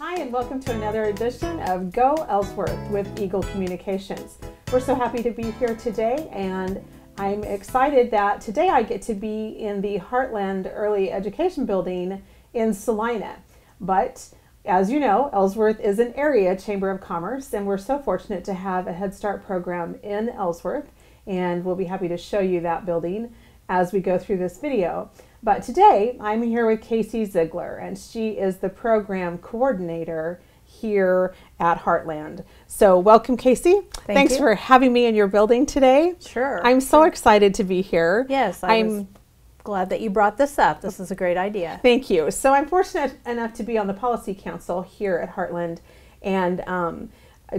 Hi, and welcome to another edition of Go Ellsworth with Eagle Communications. We're so happy to be here today, and I'm excited that today I get to be in the Heartland Early Education Building in Salina. But as you know, Ellsworth is an area chamber of commerce, and we're so fortunate to have a Head Start program in Ellsworth, and we'll be happy to show you that building as we go through this video. But today I'm here with Casey Ziegler, and she is the program coordinator here at Heartland. So welcome, Casey. Thanks for having me in your building today. Sure. I'm so excited to be here. Yes, I'm glad that you brought this up. This is a great idea. Thank you. So I'm fortunate enough to be on the policy council here at Heartland, and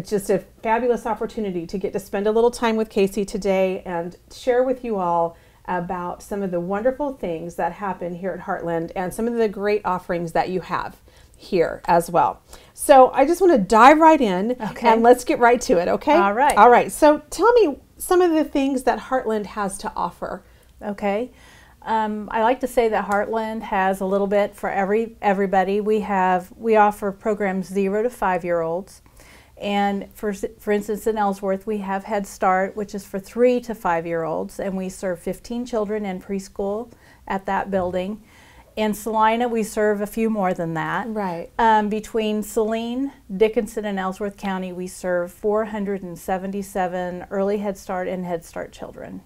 just a fabulous opportunity to get to spend a little time with Casey today and share with you all about some of the wonderful things that happen here at Heartland and some of the great offerings that you have here as well. So I just want to dive right in, and let's get right to it, okay? All right. All right. So tell me some of the things that Heartland has to offer. Okay. I like to say that Heartland has a little bit for everybody. We offer programs 0 to 5-year-olds. And for instance, in Ellsworth, we have Head Start, which is for 3 to 5-year-olds, and we serve 15 children in preschool at that building. In Salina, we serve a few more than that. Right. Between Saline, Dickinson, and Ellsworth County, we serve 477 early Head Start and Head Start children.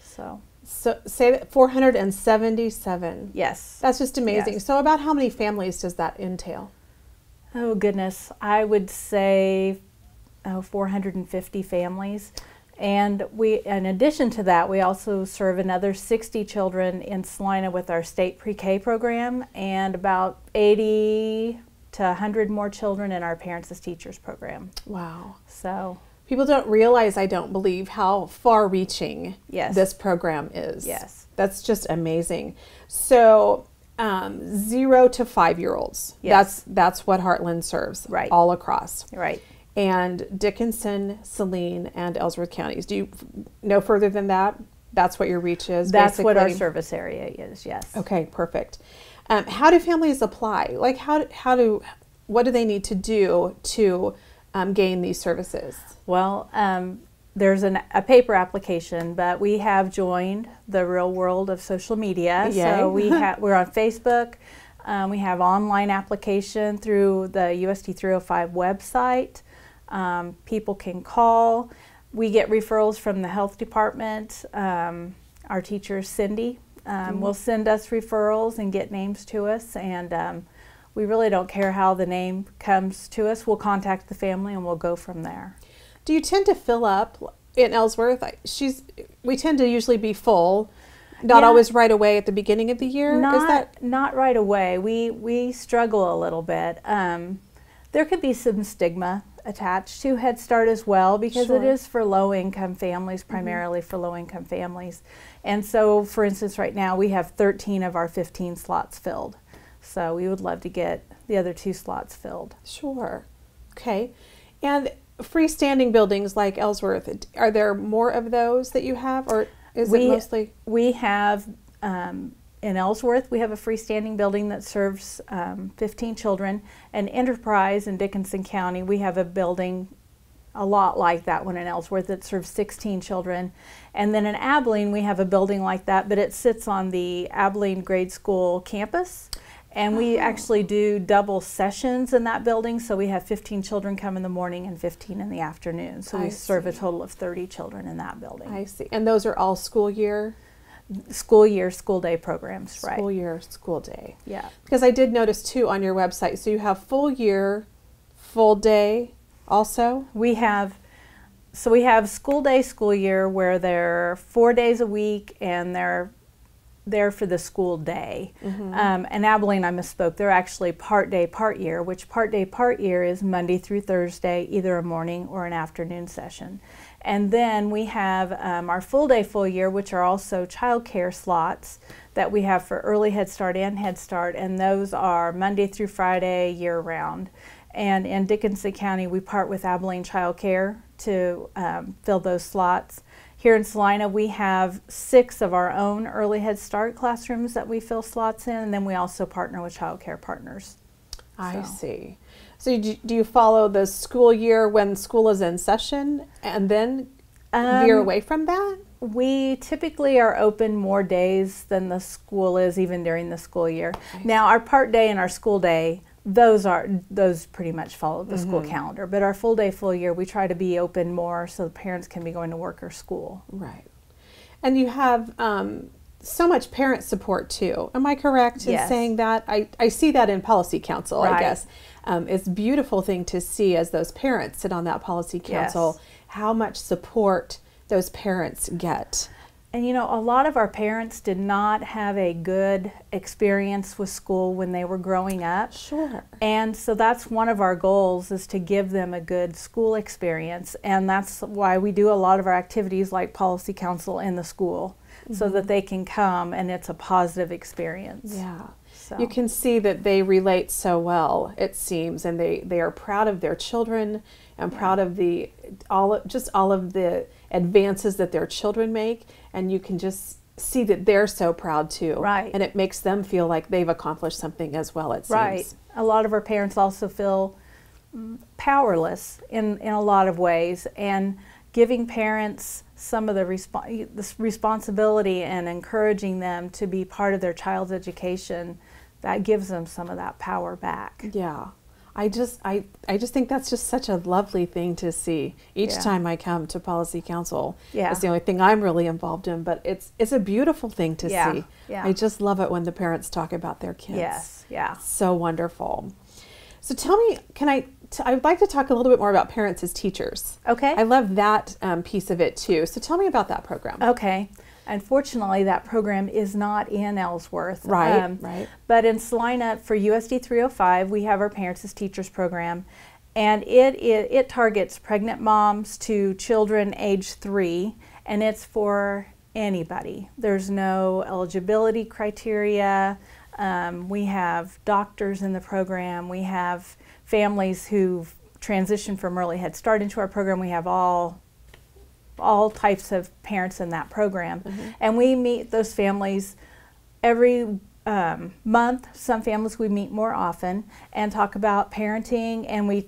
So say that 477. Yes. That's just amazing. Yes. So about how many families does that entail? Oh goodness, I would say 450 families. And in addition to that, we also serve another 60 children in Salina with our state pre-K program, and about 80 to 100 more children in our Parents as Teachers program. Wow. So people don't realize, I don't believe, how far-reaching this program is. Yes. That's just amazing. So 0 to 5-year-olds. Yes. That's what Heartland serves. Right. All across. Right. And Dickinson, Saline, and Ellsworth counties. Do you know further than that? That's what your reach is. That's basically what our service area is. Yes. Okay. Perfect. How do families apply? Like what do they need to do to gain these services? Well, there's a paper application, but we have joined the real world of social media. Yay. So we're on Facebook. We have online application through the USD 305 website. People can call. We get referrals from the health department. Our teacher, Cindy, will send us referrals and get names to us. And we really don't care how the name comes to us. We'll contact the family and we'll go from there. Do you tend to fill up in Ellsworth? We tend to usually be full, not always right away at the beginning of the year. Not right away. We struggle a little bit. There could be some stigma attached to Head Start as well, because it is for low-income families, primarily for low-income families. And so, for instance, right now we have 13 of our 15 slots filled. So we would love to get the other 2 slots filled. Sure. Okay. And freestanding buildings like Ellsworth, are there more of those that you have, or is it mostly? We have, in Ellsworth, we have a freestanding building that serves 15 children. And Enterprise in Dickinson County, we have a building a lot like that one in Ellsworth that serves 16 children. And then in Abilene, we have a building like that, but it sits on the Abilene Grade School campus. And we actually do double sessions in that building, so we have 15 children come in the morning and 15 in the afternoon. So we serve a total of 30 children in that building. I see. And those are all school year? School year, school day programs, right. School year, school day. Yeah. Because I did notice too on your website, so you have full year, full day also? We have school day, school year, where they're 4 days a week and they're there for the school day. And Abilene, I misspoke, they're actually part day, part year, which part day, part year is Monday through Thursday, either a morning or an afternoon session. And then we have our full day, full year, which are also child care slots that we have for early Head Start and Head Start, and those are Monday through Friday, year round. And in Dickinson County, we part with Abilene Child Care to fill those slots. Here in Salina, we have 6 of our own early Head Start classrooms that we fill slots in, and then we also partner with child care partners. I see. So do you follow the school year when school is in session and then veer away from that? We typically are open more days than the school is, even during the school year. Now, our part day and our school day, those pretty much follow the school calendar. But our full day, full year, we try to be open more so the parents can be going to work or school. Right. And you have so much parent support too. Am I correct in saying that? I see that in policy council, I guess. It's a beautiful thing to see as those parents sit on that policy council, how much support those parents get. And you know, a lot of our parents did not have a good experience with school when they were growing up. Sure. And so that's one of our goals, is to give them a good school experience. And that's why we do a lot of our activities like policy council in the school, so that they can come and it's a positive experience. Yeah. So. You can see that they relate so well, it seems, and they are proud of their children and proud of all of the advances that their children make, and you can just see that they're so proud too. Right. And it makes them feel like they've accomplished something as well, it seems. Right. A lot of our parents also feel powerless in a lot of ways, and giving parents some of the responsibility and encouraging them to be part of their child's education, that gives them some of that power back. Yeah. I just think that's just such a lovely thing to see each time I come to policy council. Yeah. It's the only thing I'm really involved in, but it's a beautiful thing to see. Yeah. I just love it when the parents talk about their kids. Yes. Yeah. So wonderful. So tell me, I'd like to talk a little bit more about parents as teachers. Okay. I love that piece of it too. So tell me about that program. Okay. Unfortunately, that program is not in Ellsworth. Right, right. But in Salina, for USD 305, we have our Parents as Teachers program, and it targets pregnant moms to children age 3, and it's for anybody. There's no eligibility criteria. We have doctors in the program. We have families who've transitioned from early Head Start into our program. We have all types of parents in that program. And we meet those families every month. Some families we meet more often and talk about parenting, and we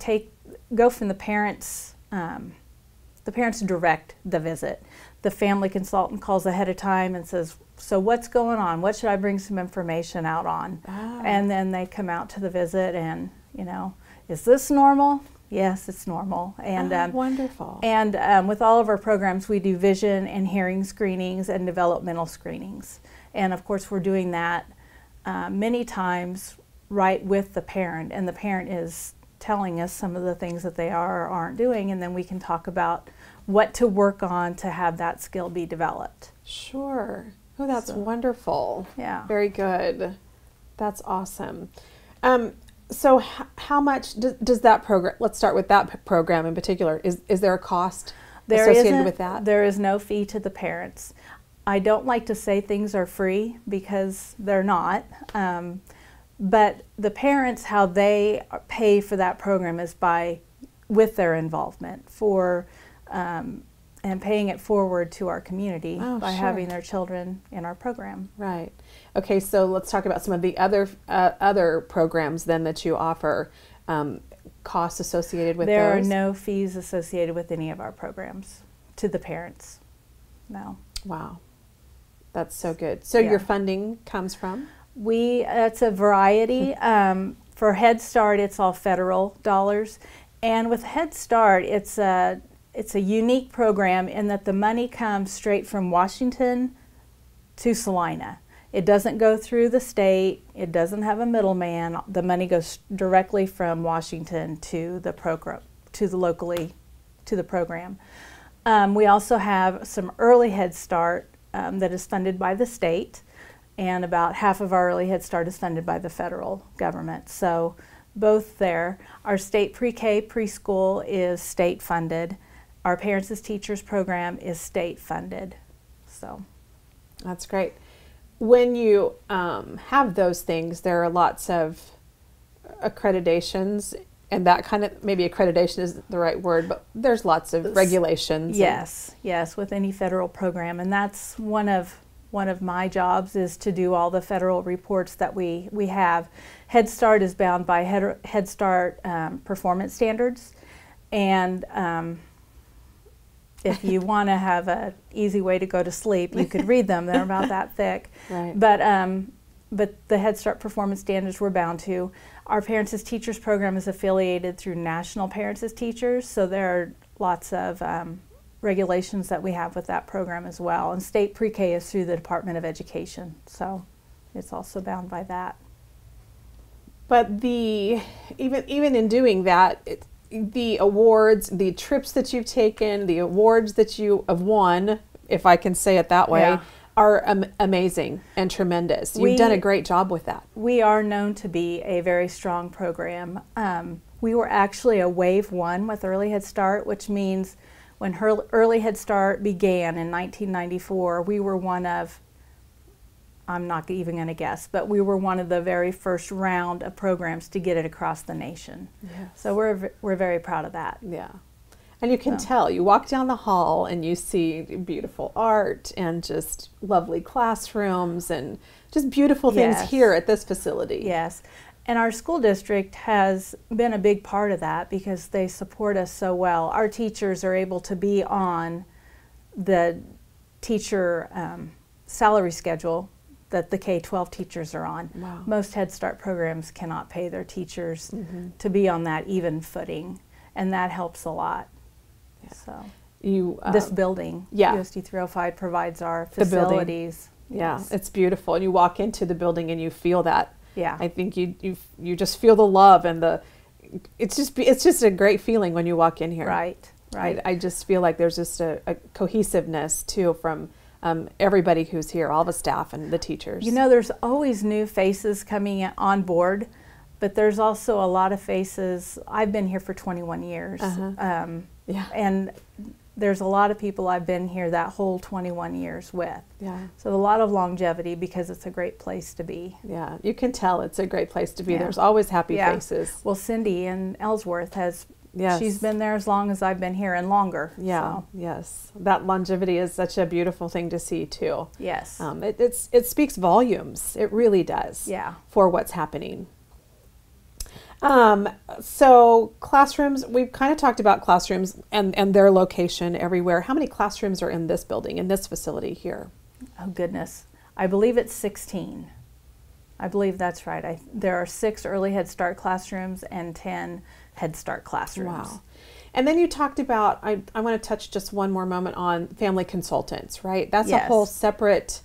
go from the parents direct the visit. The family consultant calls ahead of time and says, so what's going on? What should I bring some information out on? And then they come out to the visit and, you know, is this normal? Yes, it's normal. And wonderful. And with all of our programs, we do vision and hearing screenings and developmental screenings. And of course, we're doing that many times right with the parent, and the parent is telling us some of the things that they are or aren't doing, and then we can talk about what to work on to have that skill be developed. Sure. Oh, that's wonderful. Yeah. Very good. That's awesome. So how much does that program, let's start with that program in particular, is there a cost associated with that? There is no fee to the parents. I don't like to say things are free because they're not, but the parents, how they pay for that program is with their involvement and paying it forward to our community by having their children in our program. Right. Okay, so let's talk about some of the other programs then that you offer. Costs associated with those? There are no fees associated with any of our programs to the parents. No. Wow. That's so good. So your funding comes from? It's a variety. For Head Start, it's all federal dollars. And with Head Start, it's a unique program in that the money comes straight from Washington to Salina. It doesn't go through the state. It doesn't have a middleman. The money goes directly from Washington to the program, to the program. We also have some early Head Start that is funded by the state, and about half of our early Head Start is funded by the federal government. So both there. Our state pre-K preschool is state funded. Our Parents as Teachers program is state funded. So that's great. When you have those things, there are lots of accreditations, and that kind of, maybe accreditation isn't the right word, but there's lots of regulations. Yes, yes, with any federal program, and that's one of one of my jobs is to do all the federal reports that we have. Head Start is bound by Head Start performance standards, and if you want to have an easy way to go to sleep, you could read them. They're about that thick. Right. But the Head Start performance standards we're bound to. Our Parents as Teachers program is affiliated through National Parents as Teachers, so there are lots of regulations that we have with that program as well. And state pre-K is through the Department of Education, so it's also bound by that. But even in doing that, the awards, the trips that you've taken, the awards that you have won, if I can say it that way, yeah, are amazing and tremendous. You've done a great job with that. We are known to be a very strong program. We were actually a Wave 1 with Early Head Start, which means when Early Head Start began in 1994, we were one of, I'm not even going to guess, but we were one of the very first round of programs to get it across the nation. Yes. So we're very proud of that. Yeah. And you can tell, you walk down the hall and you see beautiful art and just lovely classrooms and just beautiful things Yes. here at this facility. Yes. And our school district has been a big part of that because they support us so well. Our teachers are able to be on the teacher salary schedule that the K-12 teachers are on. Wow. Most Head Start programs cannot pay their teachers to be on that even footing, and that helps a lot. Yeah. So this building, yeah. USD 305, provides our The building. facilities. Yeah, Yes. it's beautiful. And you walk into the building and you feel that. Yeah. I think you just feel the love and it's just a great feeling when you walk in here. Right. Right. I just feel like there's just a cohesiveness too from everybody who's here, all the staff and the teachers. You know, there's always new faces coming on board, but there's also a lot of faces. I've been here for 21 years. Yeah. And there's a lot of people I've been here that whole 21 years with. Yeah. So a lot of longevity because it's a great place to be. Yeah, you can tell it's a great place to be. Yeah. There's always happy Yeah. faces. Well, Cindy in Ellsworth Yes. she's been there as long as I've been here and longer. Yeah, So, yes. That longevity is such a beautiful thing to see too. yes. It speaks volumes. It really does. Yeah. For what's happening. So classrooms, we've kind of talked about classrooms and their location everywhere. How many classrooms are in this building, in this facility here? Oh, goodness. I believe it's 16. I believe that's right. There are 6 Early Head Start classrooms and 10 Head Start classrooms. Wow. And then you talked about, I want to touch just one more moment on family consultants, right? That's Yes. a whole separate,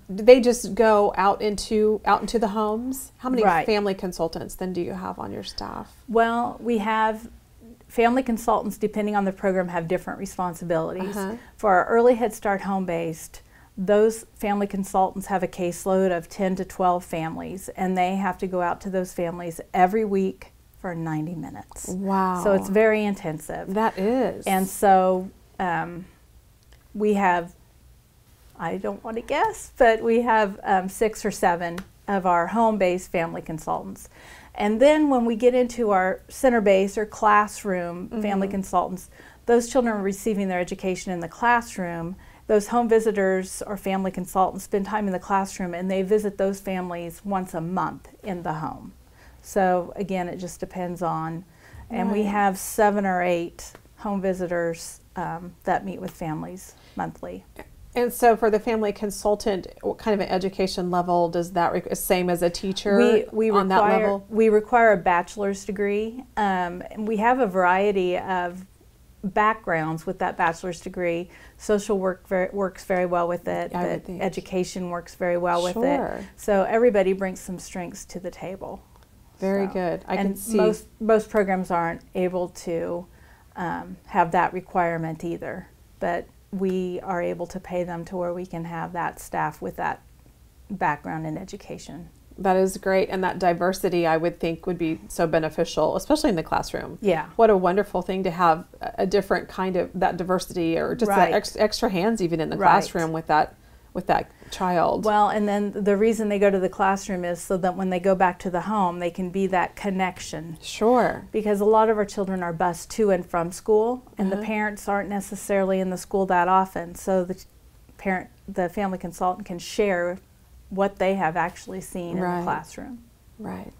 they just go out into the homes? How many Right. family consultants then do you have on your staff? Well, we have family consultants, depending on the program, have different responsibilities. For our Early Head Start home-based, those family consultants have a caseload of 10 to 12 families, and they have to go out to those families every week for 90 minutes. Wow. So it's very intensive. That is. And so we have, I don't want to guess, but we have 6 or 7 of our home-based family consultants. And then when we get into our center-based or classroom family consultants, those children are receiving their education in the classroom. Those home visitors or family consultants spend time in the classroom, and they visit those families once a month in the home. So again, it just depends on, and we have 7 or 8 home visitors that meet with families monthly. And so for the family consultant, what kind of an education level does that same as a teacher on that level? We require a bachelor's degree. And we have a variety of backgrounds with that bachelor's degree. Social work works very well with it. I would think. Education works very well with Sure. it. So everybody brings some strengths to the table. Very So- good. I and can see. most programs aren't able to have that requirement either, but we are able to pay them to where we can have that staff with that background in education. That is great, and that diversity I would think would be so beneficial, especially in the classroom. Yeah. What a wonderful thing to have a different kind of that diversity, or just Right. that extra hands even in the Right. classroom with that child. Well, and then the reason they go to the classroom is so that when they go back to the home, they can be that connection. Sure. Because a lot of our children are bused to and from school, and the parents aren't necessarily in the school that often. So the the family consultant can share what they have actually seen in the classroom. Right.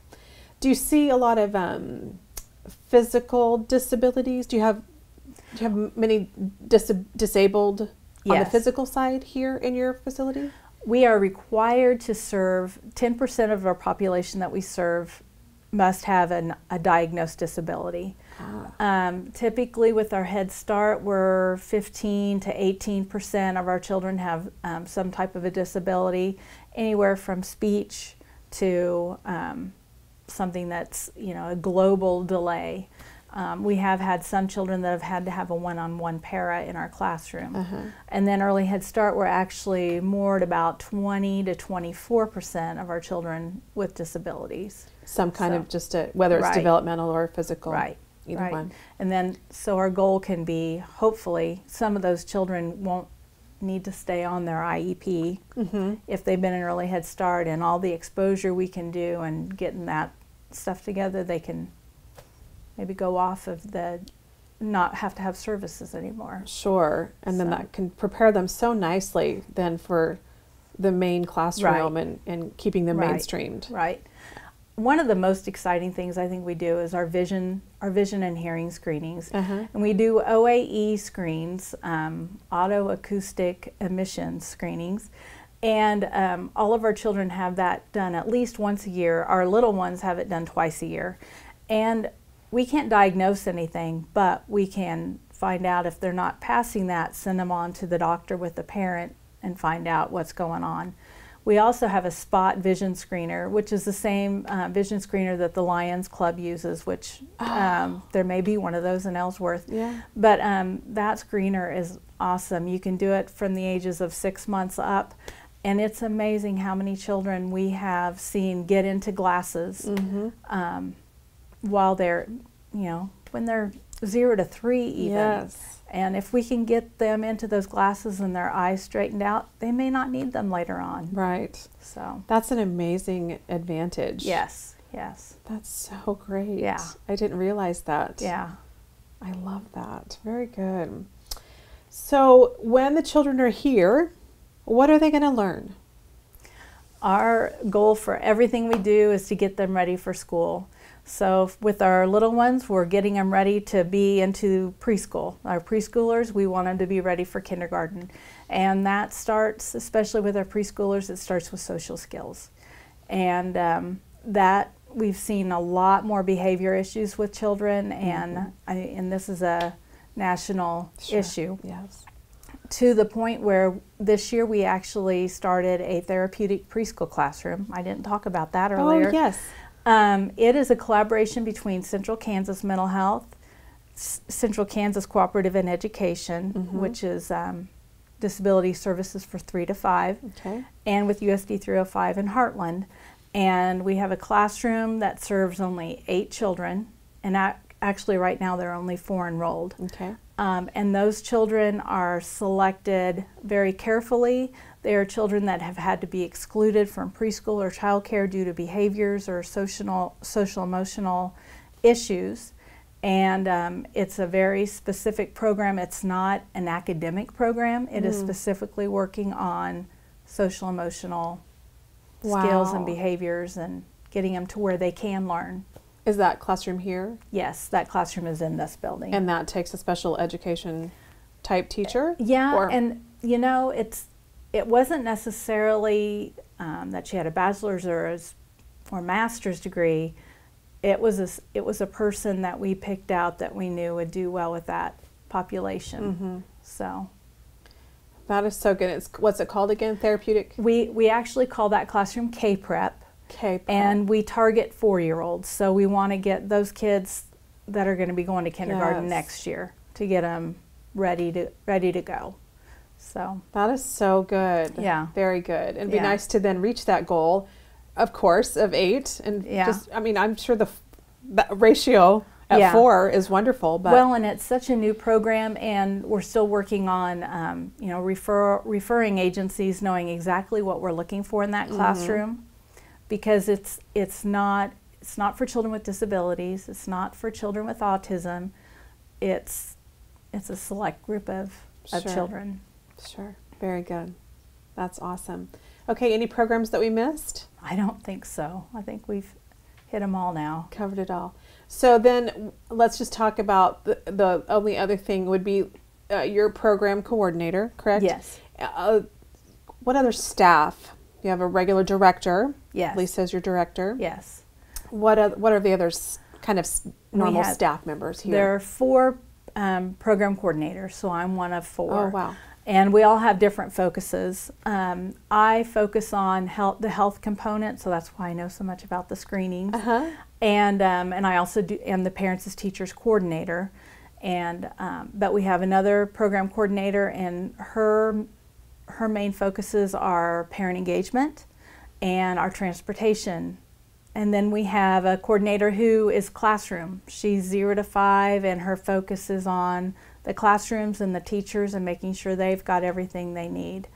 Do you see a lot of physical disabilities? Do you have many disabled on the physical side here in your facility? We are required to serve 10% of our population that we serve must have a diagnosed disability. Typically with our Head Start, we're 15 to 18% of our children have some type of a disability, anywhere from speech to something that's, you know, a global delay. We have had some children that have had to have a one-on-one para in our classroom. And then early Head Start, we're actually more at about 20 to 24% of our children with disabilities. Some kind of just whether it's developmental or physical. Either one. And then, so our goal can be, hopefully, some of those children won't need to stay on their IEP if they've been in early Head Start, and all the exposure we can do and getting that stuff together, they can maybe go off of not have to have services anymore. Sure, and then that can prepare them so nicely then for the main classroom and keeping them mainstreamed. Right. One of the most exciting things I think we do is our vision and hearing screenings. And we do OAE screens, auto acoustic emission screenings. And all of our children have that done at least once a year. Our little ones have it done twice a year. And we can't diagnose anything, but we can find out if they're not passing that, send them on to the doctor with the parent and find out what's going on. We also have a spot vision screener, which is the same vision screener that the Lions Club uses, which there may be one of those in Ellsworth. But that screener is awesome. You can do it from the ages of 6 months up, and it's amazing how many children we have seen get into glasses while they're, you know, when they're 0 to 3 even. And if we can get them into those glasses and their eyes straightened out, they may not need them later on. Right. So that's an amazing advantage. Yes. That's so great. Yeah. I didn't realize that. Yeah. I love that. Very good. So when the children are here, what are they going to learn? Our goal for everything we do is to get them ready for school. So with our little ones, we're getting them ready to be into preschool. Our preschoolers, we want them to be ready for kindergarten. And that starts, especially with our preschoolers, it starts with social skills. And that we've seen a lot more behavior issues with children, and this is a national issue. To the point where this year we actually started a therapeutic preschool classroom. I didn't talk about that earlier. Oh, yes. It is a collaboration between Central Kansas Mental Health, Central Kansas Cooperative in Education, which is disability services for 3 to 5, and with USD 305 in Heartland. And we have a classroom that serves only 8 children, and actually right now there are only 4 enrolled. And those children are selected very carefully. They are children that have had to be excluded from preschool or childcare due to behaviors or social emotional issues. And it's a very specific program. It's not an academic program. It is specifically working on social emotional skills and behaviors and getting them to where they can learn. Is that classroom here? Yes, that classroom is in this building. And that takes a special education type teacher? Yeah, and you know, it wasn't necessarily that she had a bachelor's or master's degree. It was a person that we picked out that we knew would do well with that population. So that is so good. What's it called again? Therapeutic? We actually call that classroom K-Prep. K-Prep. And we target 4-year-olds. So we want to get those kids that are going to be going to kindergarten next year to get them ready to go. So that is so good. Yeah. Very good. It'd be nice to then reach that goal, of course, of 8. And just, I mean, I'm sure the ratio at 4 is wonderful. But well, and it's such a new program, and we're still working on, you know, referring agencies knowing exactly what we're looking for in that classroom, because it's not for children with disabilities. It's not for children with autism. It's a select group of children. Sure. Very good. That's awesome. Okay, any programs that we missed? I don't think so. I think we've hit them all now. Covered it all. So then let's just talk about the only other thing would be your program coordinator, correct? Yes. What other staff? You have a regular director. Yes. Lisa's your director. Yes. What are the other kind of normal staff members here? There are 4 program coordinators, so I'm one of 4. Oh, wow. And we all have different focuses. I focus on the health component, so that's why I know so much about the screenings. And I also am the Parents as Teachers coordinator. And but we have another program coordinator, and her main focuses are parent engagement and our transportation. And then we have a coordinator who is classroom. She's 0 to 5, and her focus is on the classrooms and the teachers and making sure they've got everything they need.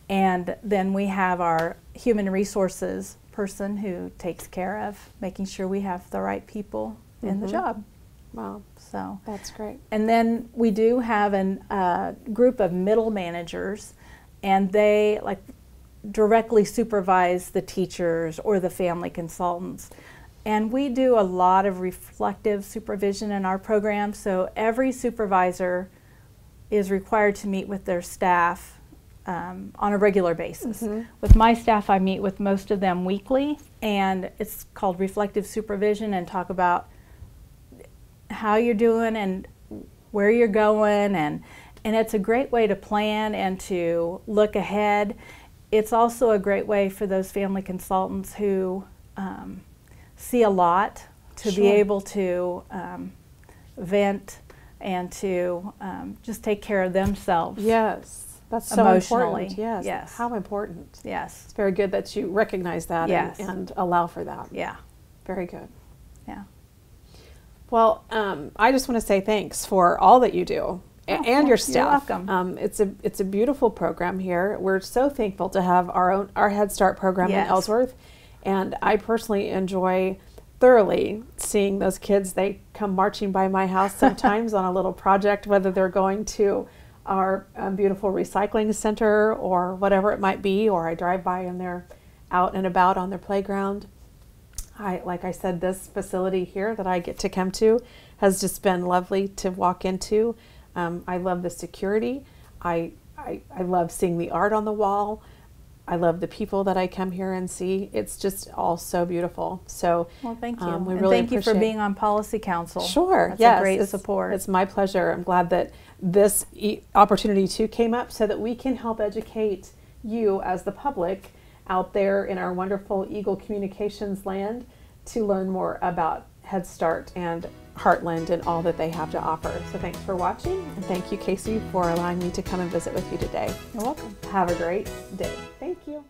And then we have our human resources person who takes care of making sure we have the right people in the job. Wow. So that's great. And then we do have a group of middle managers, and they directly supervise the teachers or the family consultants. And we do a lot of reflective supervision in our program, so every supervisor is required to meet with their staff on a regular basis. With my staff, I meet with most of them weekly, and it's called reflective supervision, and talk about how you're doing and where you're going, and it's a great way to plan and to look ahead. It's also a great way for those family consultants who see a lot to be able to vent and to just take care of themselves. Yes, that's so emotionally. Important. Yes. How important. Yes. It's very good that you recognize that and allow for that. Yeah. Very good. Yeah. Well, I just want to say thanks for all that you do. And your staff. You're welcome. It's a beautiful program here. We're so thankful to have our Head Start program in Ellsworth, and I personally enjoy thoroughly seeing those kids. They come marching by my house sometimes on a little project, whether they're going to our beautiful recycling center or whatever it might be, or I drive by and they're out and about on their playground. Like I said, this facility here that I get to come to has just been lovely to walk into. I love the security. I love seeing the art on the wall. I love the people that I come here and see. It's just all so beautiful. So, well, thank you. We and really thank you for being on Policy Council. Sure. That's a great support. It's my pleasure. I'm glad that this opportunity too came up so that we can help educate you as the public out there in our wonderful Eagle Communications land to learn more about Head Start and Heartland and all that they have to offer. So thanks for watching, and thank you, Casey, for allowing me to come and visit with you today. You're welcome. Have a great day. Thank you.